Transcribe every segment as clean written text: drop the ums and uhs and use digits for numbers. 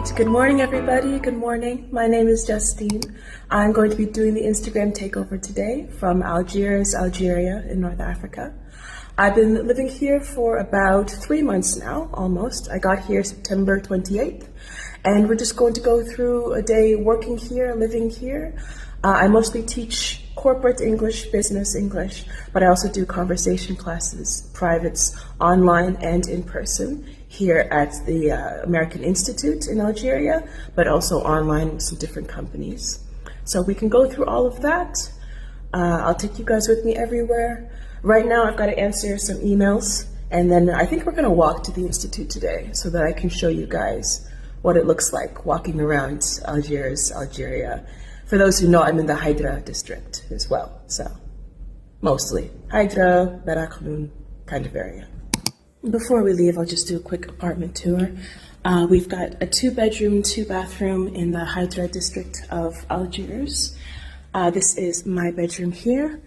Alright, good morning everybody, good morning. My name is Justine. I'm going to be doing the Instagram takeover today from Algiers, Algeria in North Africa. I've been living here for about 3 months now, almost. I got here September 28th, and we're just going to go through a day working here, living here. I mostly teach corporate English, business English, but I also do conversation classes, privates, online and in person here at the American Institute in Algeria, but also online with some different companies. So we can go through all of that. I'll take you guys with me everywhere. Right now I've got to answer some emails, and then I think we're going to walk to the Institute today so that I can show you guys what it looks like walking around Algiers, Algeria. For those who know, I'm in the Hydra district as well, so mostly Hydra, Barakhoun kind of area. Before we leave, I'll just do a quick apartment tour. We've got a 2-bedroom, 2-bathroom in the Hydra district of Algiers. This is my bedroom here,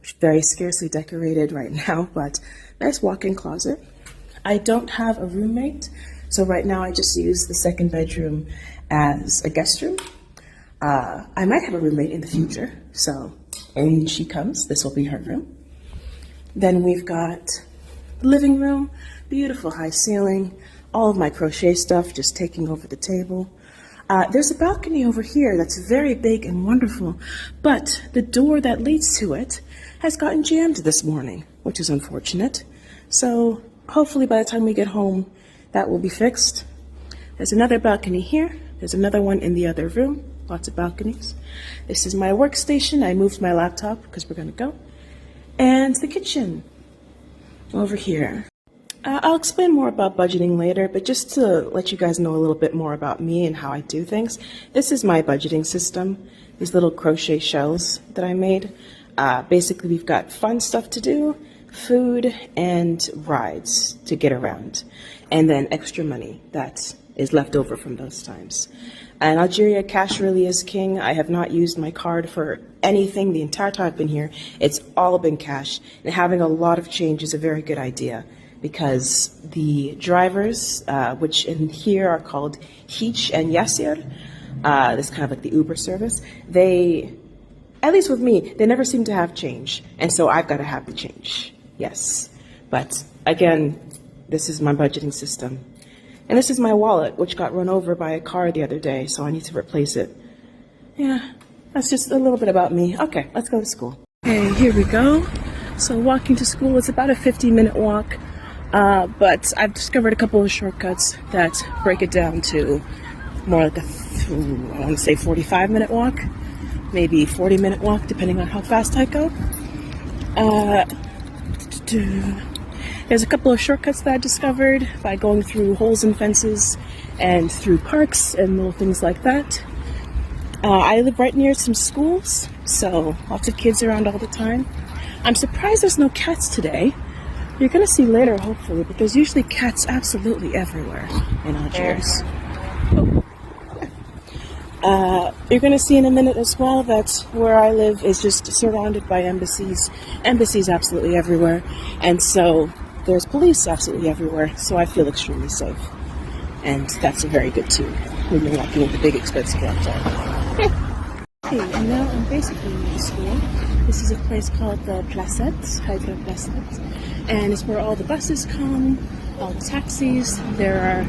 which is very scarcely decorated right now, but nice walk-in closet. I don't have a roommate, so right now I just use the 2nd bedroom as a guest room. I might have a roommate in the future, so when she comes, this will be her room. Then we've got the living room, beautiful high ceiling, all of my crochet stuff just taking over the table. There's a balcony over here that's very big and wonderful, but the door that leads to it has gotten jammed this morning, which is unfortunate. So hopefully by the time we get home, that will be fixed. There's another balcony here. There's another one in the other room. Lots of balconies. This is my workstation. I moved my laptop because we're going to go. And the kitchen over here. I'll explain more about budgeting later, but just to let you guys know a little bit more about me and how I do things, this is my budgeting system. These little crochet shells that I made. Basically, we've got fun stuff to do, food, and rides to get around, and then extra money that is left over from those times. In Algeria, cash really is king. I have not used my card for anything the entire time I've been here. It's all been cash, and having a lot of change is a very good idea because the drivers, which in here are called Hich and Yasir, this kind of like the Uber service, they, at least with me, they never seem to have change, and so I've got to have the change, yes. But again, this is my budgeting system. And this is my wallet, which got run over by a car the other day, so I need to replace it. Yeah, that's just a little bit about me. Okay, let's go to school. Okay, here we go. So walking to school, it's about a 15-minute walk, but I've discovered a couple of shortcuts that break it down to more like I want to say 45-minute walk, maybe 40-minute walk, depending on how fast I go. There's a couple of shortcuts that I discovered by going through holes in fences and through parks and little things like that. I live right near some schools, so lots of kids around all the time. I'm surprised there's no cats today. You're going to see later, hopefully, but there's usually cats absolutely everywhere in Algiers. You're going to see in a minute as well that where I live is just surrounded by embassies. Embassies absolutely everywhere, and so there's police absolutely everywhere, so I feel extremely safe. And that's very good too, when you're walking with the big expensive laptop. Okay, and now I'm basically near the school. This is a place called the Placette, Hydra Placette, and it's where all the buses come, all the taxis. There are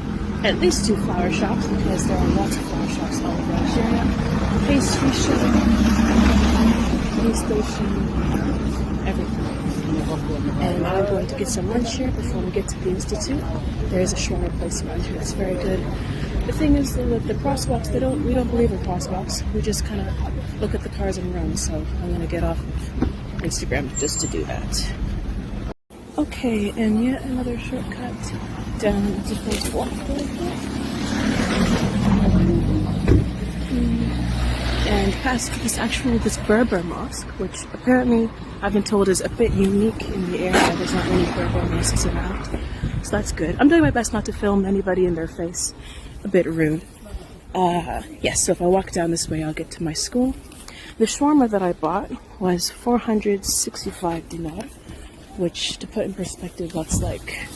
at least 2 flower shops because there are lots of flower shops all over Algeria. Pastry shop, police station, everything. And I'm going to get some lunch here before we get to the Institute. There's a shawarma place around here that's very good. The thing is that with the crosswalks, we don't believe in crosswalks. We just kind of look at the cars and run, so I'm going to get off of Instagram just to do that. Okay, and yet another shortcut down a different walkway. And past this Berber mosque, which apparently I've been told is a bit unique in the area. There's not many Berber mosques around, so that's good. I'm doing my best not to film anybody in their face. A bit rude. Yes, so if I walk down this way, I'll get to my school. The shawarma that I bought was 465 dinar, which, to put in perspective, that's like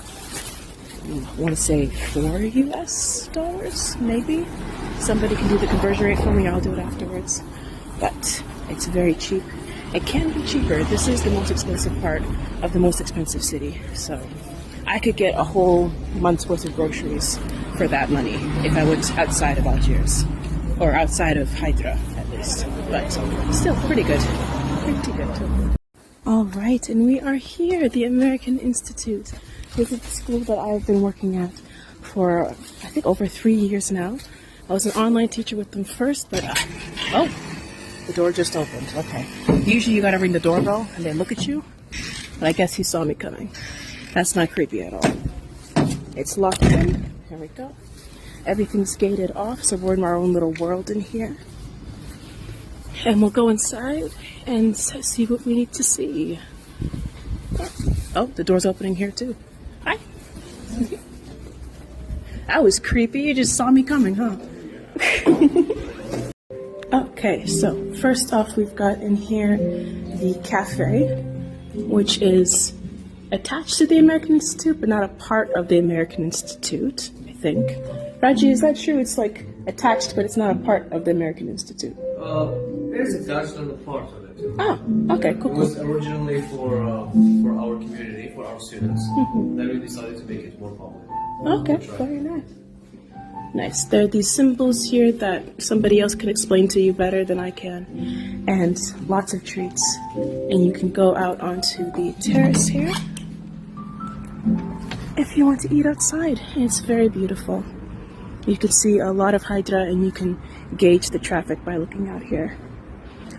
I want to say $4 maybe. Somebody can do the conversion rate for me, I'll do it afterwards. But it's very cheap. It can be cheaper. This is the most expensive part of the most expensive city. So I could get a whole month's worth of groceries for that money if I went outside of Algiers. Or outside of Hydra, at least. But still, pretty good. Pretty good. All right, and we are here, the American Institute. This is the school that I've been working at for, I think, over 3 years now. I was an online teacher with them first, but, oh, the door just opened. Okay. Usually you gotta ring the doorbell and they look at you, but I guess he saw me coming. That's not creepy at all. It's locked in. Here we go. Everything's gated off, so we're in our own little world in here. And we'll go inside and see what we need to see. Oh, the door's opening here too. Hi. That was creepy. You just saw me coming, huh? Okay, so first off, we've got in here the cafe, which is attached to the American Institute, but not a part of the American Institute, I think. Raji, is that true? It's like attached, but it's not a part of the American Institute. It is attached on the part of it. Oh, okay, cool. It was originally for our community, for our students. Then we decided to make it more public. Okay, very nice. Nice. There are these symbols here that somebody else can explain to you better than I can. And lots of treats. And you can go out onto the terrace here if you want to eat outside. It's very beautiful. You can see a lot of Hydra and you can gauge the traffic by looking out here.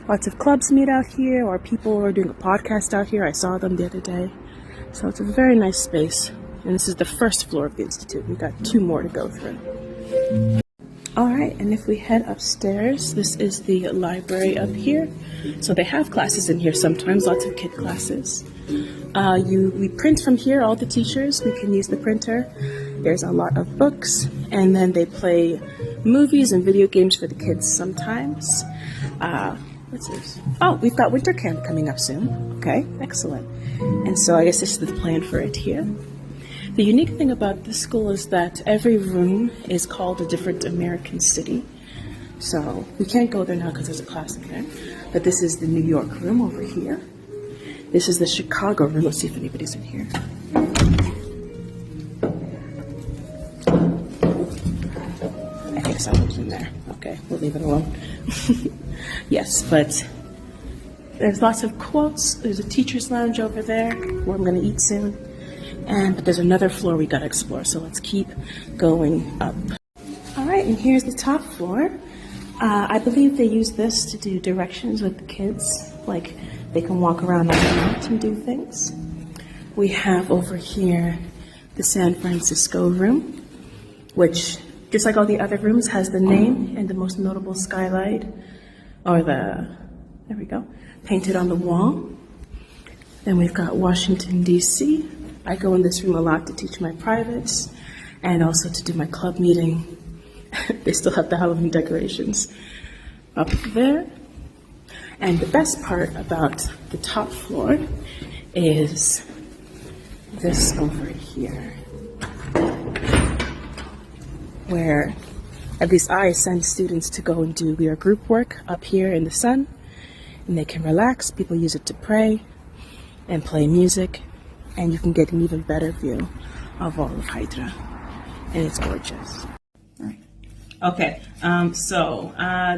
Lots of clubs meet out here, or people are doing a podcast out here. I saw them the other day. So it's a very nice space. And this is the first floor of the Institute. We've got 2 more to go through. Alright, and if we head upstairs, this is the library up here. So they have classes in here sometimes, lots of kid classes. We print from here, all the teachers, we can use the printer. There's a lot of books, and then they play movies and video games for the kids sometimes. What's this? Oh, we've got winter camp coming up soon. Okay, excellent. And so I guess this is the plan for it here. The unique thing about this school is that every room is called a different American city. So we can't go there now because there's a class in there. But this is the New York room over here. This is the Chicago room. Let's see if anybody's in here. I think someone's in there. Okay, we'll leave it alone. Yes, but there's lots of quotes. There's a teacher's lounge over there where I'm going to eat soon. But there's another floor we got to explore, so let's keep going up. All right, and here's the top floor. I believe they use this to do directions with the kids, like they can walk around on the mat and do things. We have over here the San Francisco room, which, just like all the other rooms, has the name and the most notable skylight, or there we go, painted on the wall. Then we've got Washington, D.C. I go in this room a lot to teach my privates and also to do my club meeting. They still have the Halloween decorations up there. And the best part about the top floor is this over here, where at least I send students to go and do their group work up here in the sun, and they can relax. People use it to pray and play music. And you can get an even better view of all of Hydra. And it's gorgeous. All right. Okay,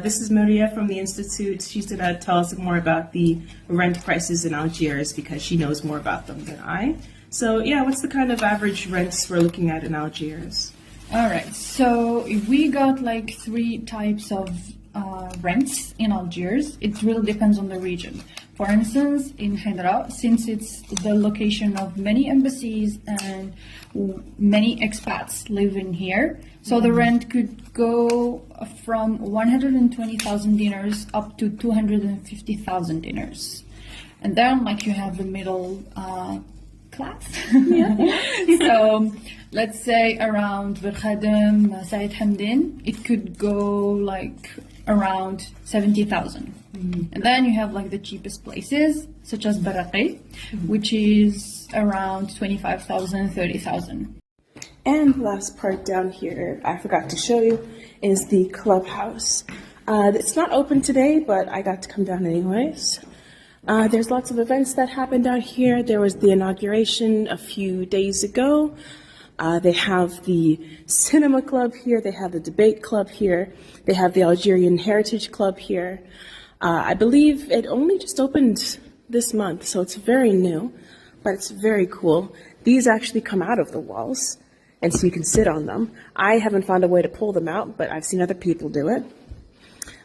this is Maria from the Institute. She's going to tell us more about the rent prices in Algiers because she knows more about them than I. So, yeah, what's the kind of average rents we're looking at in Algiers? All right, so we got like 3 types of rents in Algiers. It really depends on the region. For instance, in Hydra, since it's the location of many embassies and many expats live in here, so the rent could go from 120,000 dinars up to 250,000 dinars. And then, like, you have the middle class. So, let's say around Berkhadem, Said Hamdin, it could go like around 70,000. And then you have like the cheapest places, such as Baraqi, which is around 25,000, 30,000. And the last part down here, I forgot to show you, is the Clubhouse. It's not open today, but I got to come down anyways. There's lots of events that happen down here. There was the inauguration a few days ago. They have the cinema club here. They have the debate club here. They have the Algerian Heritage Club here. I believe it only just opened this month, so it's very new, but it's very cool. These actually come out of the walls, and so you can sit on them. I haven't found a way to pull them out, but I've seen other people do it.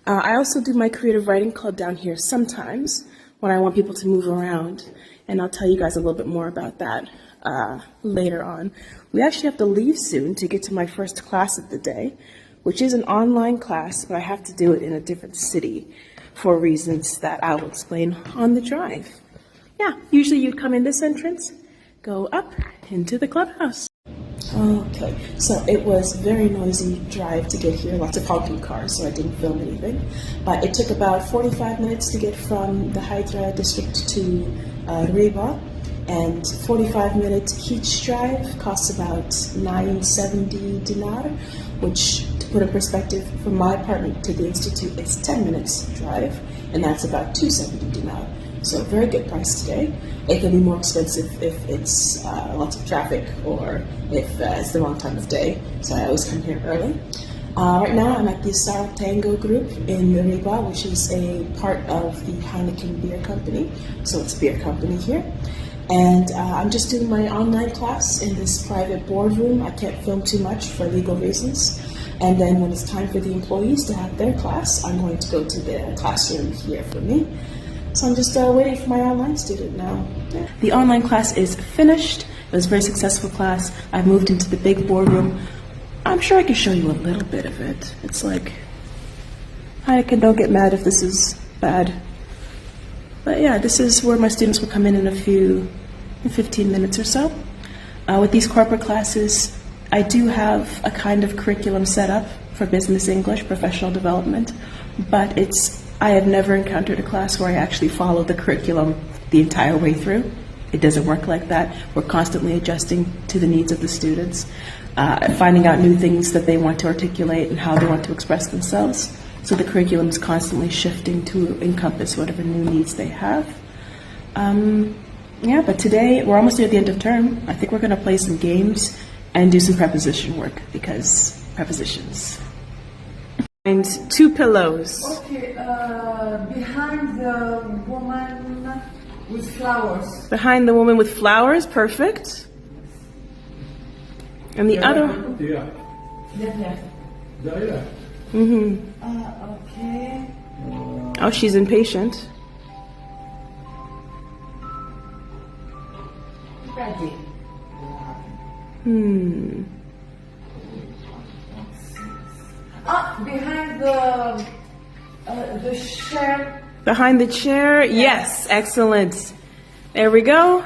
I also do my creative writing club down here sometimes when I want people to move around, and I'll tell you guys a little bit more about that later on. We actually have to leave soon to get to my first class of the day, which is an online class, but I have to do it in a different city for reasons that I will explain on the drive. Yeah, usually you'd come in this entrance, go up into the Clubhouse. Okay, so it was a very noisy drive to get here, lots of honking cars, so I didn't film anything. But it took about 45 minutes to get from the Hydra district to Riba, and 45-minute each drive costs about 970 dinar, which, to put in perspective, from my apartment to the institute, it's 10 minutes drive, and that's about 270 dinar. So a very good price today. It can be more expensive if it's lots of traffic or if it's the wrong time of day. So I always come here early. Right now I'm at the Sara Tango group in Riba, which is a part of the Heineken beer company. So it's a beer company here. And I'm just doing my online class in this private boardroom. I can't film too much for legal reasons. And then when it's time for the employees to have their class, I'm going to go to the classroom here for me. So I'm just waiting for my online student now. The online class is finished. It was a very successful class. I've moved into the big boardroom. I'm sure I can show you a little bit of it. It's like, don't get mad if this is bad. But yeah, this is where my students will come in 15 minutes or so. With these corporate classes, I do have a kind of curriculum set up for business English, professional development, but I have never encountered a class where I actually follow the curriculum the entire way through. It doesn't work like that. We're constantly adjusting to the needs of the students, finding out new things that they want to articulate and how they want to express themselves. So the curriculum is constantly shifting to encompass whatever new needs they have. But today, we're almost near the end of term. I think we're going to play some games and do some preposition work, because prepositions. Find two pillows. Okay, behind the woman with flowers. Behind the woman with flowers, perfect. And the other. Okay. Oh, she's impatient. Ready. Behind the chair. Behind the chair, yes, excellent. There we go.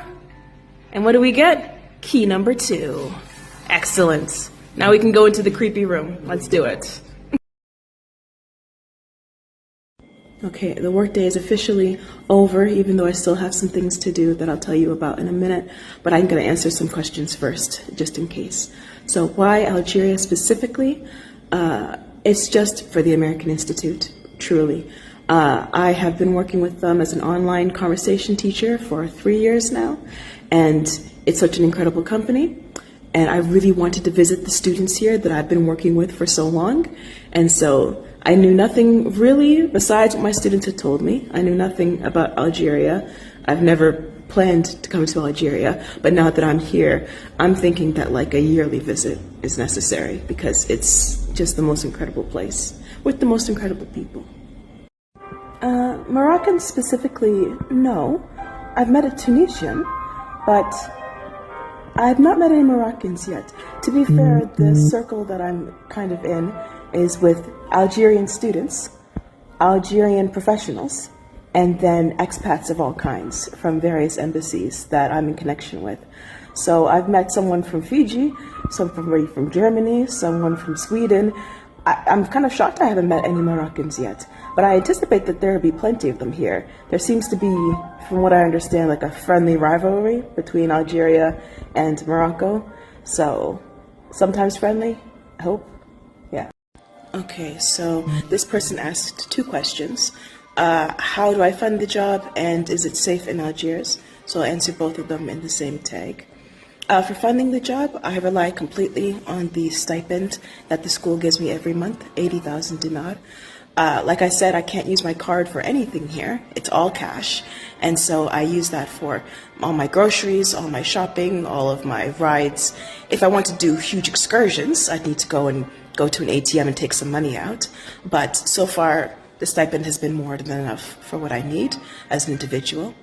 And what do we get? Key number 2. Excellent. Now we can go into the creepy room. Let's do it. Okay, the workday is officially over, even though I still have some things to do that I'll tell you about in a minute, but I'm going to answer some questions first, just in case. So why Algeria specifically? It's just for the American Institute, truly. I have been working with them as an online conversation teacher for 3 years now, and it's such an incredible company. And I really wanted to visit the students here that I've been working with for so long. And so I knew nothing really besides what my students had told me. I knew nothing about Algeria. I've never planned to come to Algeria, but now that I'm here, I'm thinking that like a yearly visit is necessary, because it's just the most incredible place with the most incredible people. Moroccans specifically, no. I've met a Tunisian, but I've not met any Moroccans yet. To be fair, the circle that I'm kind of in is with Algerian students, Algerian professionals, and then expats of all kinds from various embassies that I'm in connection with. So I've met someone from Fiji, someone from Germany, someone from Sweden. I'm kind of shocked I haven't met any Moroccans yet, but I anticipate that there will be plenty of them here. There seems to be, from what I understand, like a friendly rivalry between Algeria and Morocco. So sometimes friendly, I hope. Yeah. Okay, so this person asked 2 questions. How do I fund the job, and is it safe in Algiers? So I'll answer both of them in the same tag. For funding the job, I rely completely on the stipend that the school gives me every month, 80,000 dinar. Like I said, I can't use my card for anything here. It's all cash. And so I use that for all my groceries, all my shopping, all of my rides. If I want to do huge excursions, I'd need to go to an ATM and take some money out. But so far, the stipend has been more than enough for what I need as an individual.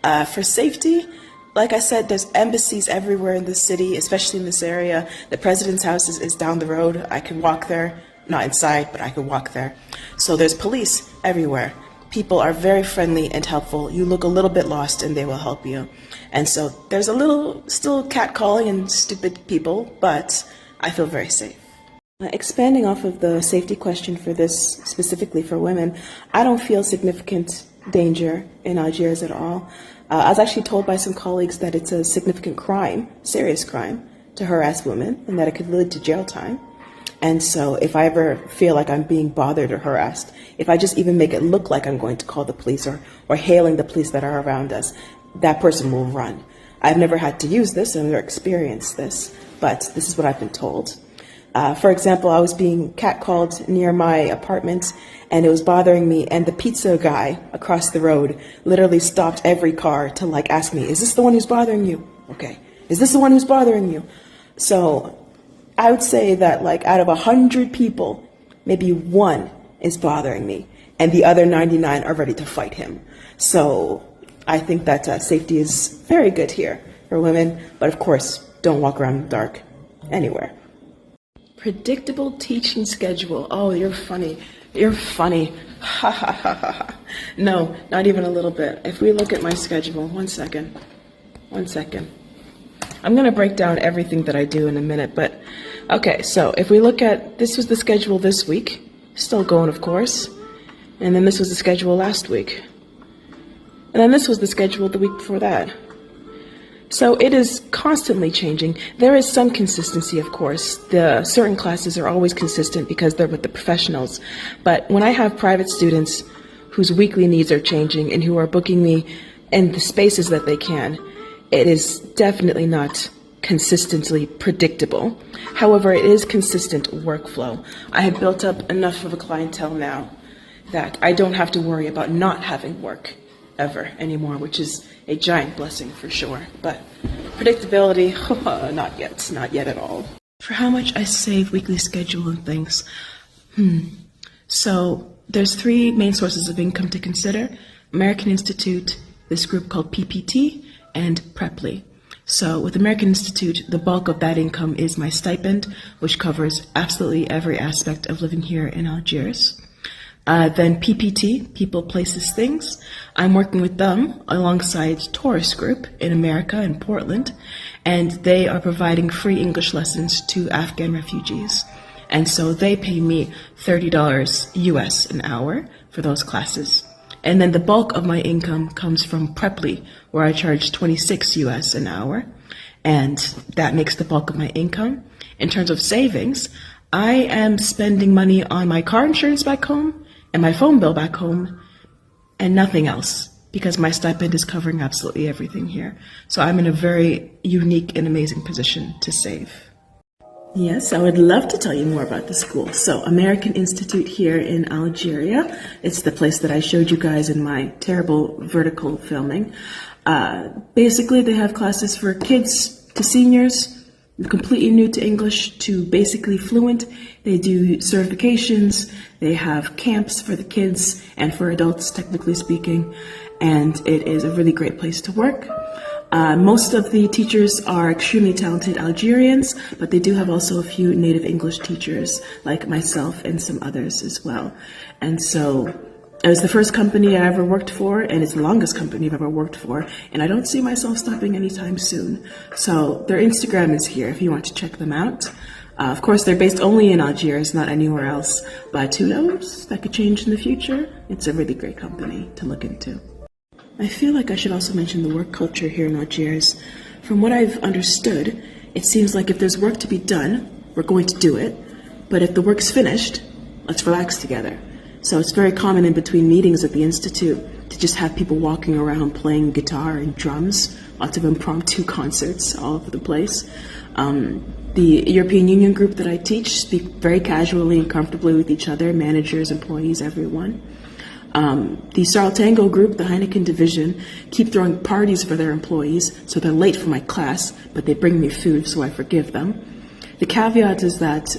For safety, like I said, there's embassies everywhere in the city, especially in this area. The president's house is down the road. I can walk there. Not inside, but I could walk there. So there's police everywhere. People are very friendly and helpful. You look a little bit lost and they will help you. And so there's a little still catcalling and stupid people, but I feel very safe. Expanding off of the safety question for this, specifically for women, I don't feel significant danger in Algiers at all. I was actually told by some colleagues that it's a significant crime, serious crime, to harass women and that it could lead to jail time. And so if I ever feel like I'm being bothered or harassed, if I just even make it look like I'm going to call the police or hailing the police that are around us, that person will run. I've never had to use this, I've never experienced this, but this is what I've been told. For example, I was being catcalled near my apartment and it was bothering me, and the pizza guy across the road literally stopped every car to ask me, is this the one who's bothering you? Okay. Is this the one who's bothering you? So I would say that out of 100 people, maybe 1 is bothering me, and the other 99 are ready to fight him. So I think that safety is very good here for women, but of course, don't walk around in the dark anywhere. Predictable teaching schedule. Oh, you're funny. You're funny. Ha ha ha ha ha. No, not even a little bit. If we look at my schedule, one second. I'm going to break down everything that I do in a minute, but okay, so if we look at, this was the schedule this week, still going, of course, and then this was the schedule last week, and then this was the schedule the week before that. So it is constantly changing. There is some consistency, of course. The certain classes are always consistent because they're with the professionals, but when I have private students whose weekly needs are changing and who are booking me in the spaces that they can, it is definitely not consistently predictable. However, it is consistent workflow. I have built up enough of a clientele now that I don't have to worry about not having work ever anymore, which is a giant blessing for sure. But predictability, not yet at all. For how much I save weekly schedule and things, so there's 3 main sources of income to consider: American Institute, this group called PPT, and Preply. So with American Institute, the bulk of that income is my stipend, which covers absolutely every aspect of living here in Algiers. Then PPT, People, Places, Things. I'm working with them alongside Taurus Group in America in Portland, and they are providing free English lessons to Afghan refugees. And so they pay me $30 US an hour for those classes. And then the bulk of my income comes from Preply, where I charge 26 US an hour, and that makes the bulk of my income. In terms of savings, I am spending money on my car insurance back home and my phone bill back home and nothing else, because my stipend is covering absolutely everything here. So I'm in a very unique and amazing position to save. Yes, I would love to tell you more about the school. So, American Institute here in Algeria. It's the place that I showed you guys in my terrible vertical filming. Basically, they have classes for kids to seniors, completely new to English to basically fluent. They do certifications. They have camps for the kids and for adults, technically speaking. And it is a really great place to work. Most of the teachers are extremely talented Algerians, but they do have also a few native English teachers like myself and some others as well. And so it was the first company I ever worked for, and it's the longest company I've ever worked for, and I don't see myself stopping anytime soon. So their Instagram is here if you want to check them out. Of course, they're based only in Algiers, not anywhere else, but who knows? That could change in the future. It's a really great company to look into. I feel like I should also mention the work culture here in Algiers. From what I've understood, It seems like if there's work to be done, we're going to do it. But if the work's finished, let's relax together. So it's very common in between meetings at the Institute to just have people walking around playing guitar and drums, lots of impromptu concerts all over the place. The European Union group that I teach speak very casually and comfortably with each other, managers, employees, everyone. The Sarl Tango group, the Heineken division, keep throwing parties for their employees, so they're late for my class, but they bring me food, so I forgive them. The caveat is that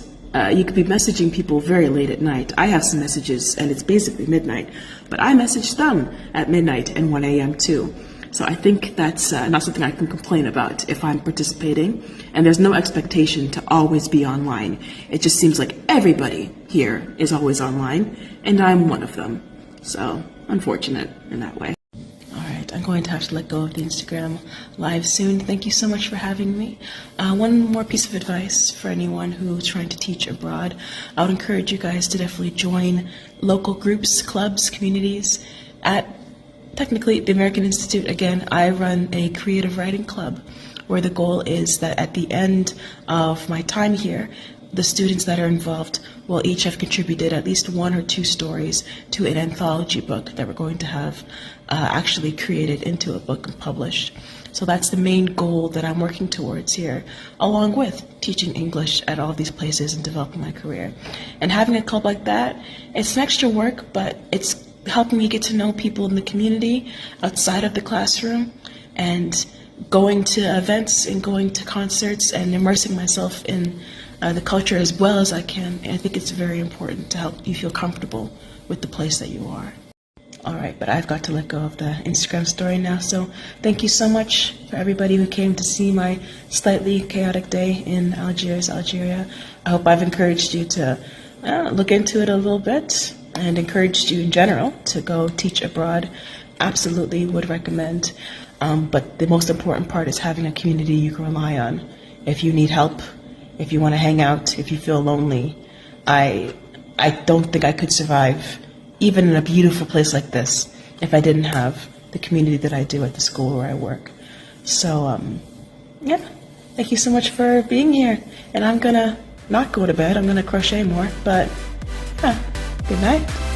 you could be messaging people very late at night. I have some messages, and it's basically midnight, but I message them at midnight and 1 a.m. too. So I think that's not something I can complain about if I'm participating, and there's no expectation to always be online. It just seems like everybody here is always online, and I'm one of them. So, unfortunate in that way. All right, I'm going to have to let go of the Instagram live soon. Thank you so much for having me. One more piece of advice for anyone who's trying to teach abroad. I would encourage you guys to definitely join local groups, clubs, communities. Technically, the American Institute, again, I run a creative writing club where the goal is that at the end of my time here, the students that are involved will each have contributed at least 1 or 2 stories to an anthology book that we're going to have actually created into a book and published. So that's the main goal that I'm working towards here, along with teaching English at all of these places and developing my career. And having a club like that, it's an extra work, but it's helping me get to know people in the community outside of the classroom, and going to events and going to concerts and immersing myself in the culture as well as I can. And I think it's very important to help you feel comfortable with the place that you are. All right, but I've got to let go of the Instagram story now. So thank you so much for everybody who came to see my slightly chaotic day in Algiers, Algeria. I hope I've encouraged you to look into it a little bit, and encouraged you in general to go teach abroad. Absolutely would recommend. But the most important part is having a community you can rely on. If you need help, if you want to hang out, if you feel lonely, I don't think I could survive, even in a beautiful place like this, if I didn't have the community that I do at the school where I work. So, yeah, thank you so much for being here. And I'm going to not go to bed. I'm going to crochet more. But, yeah, good night.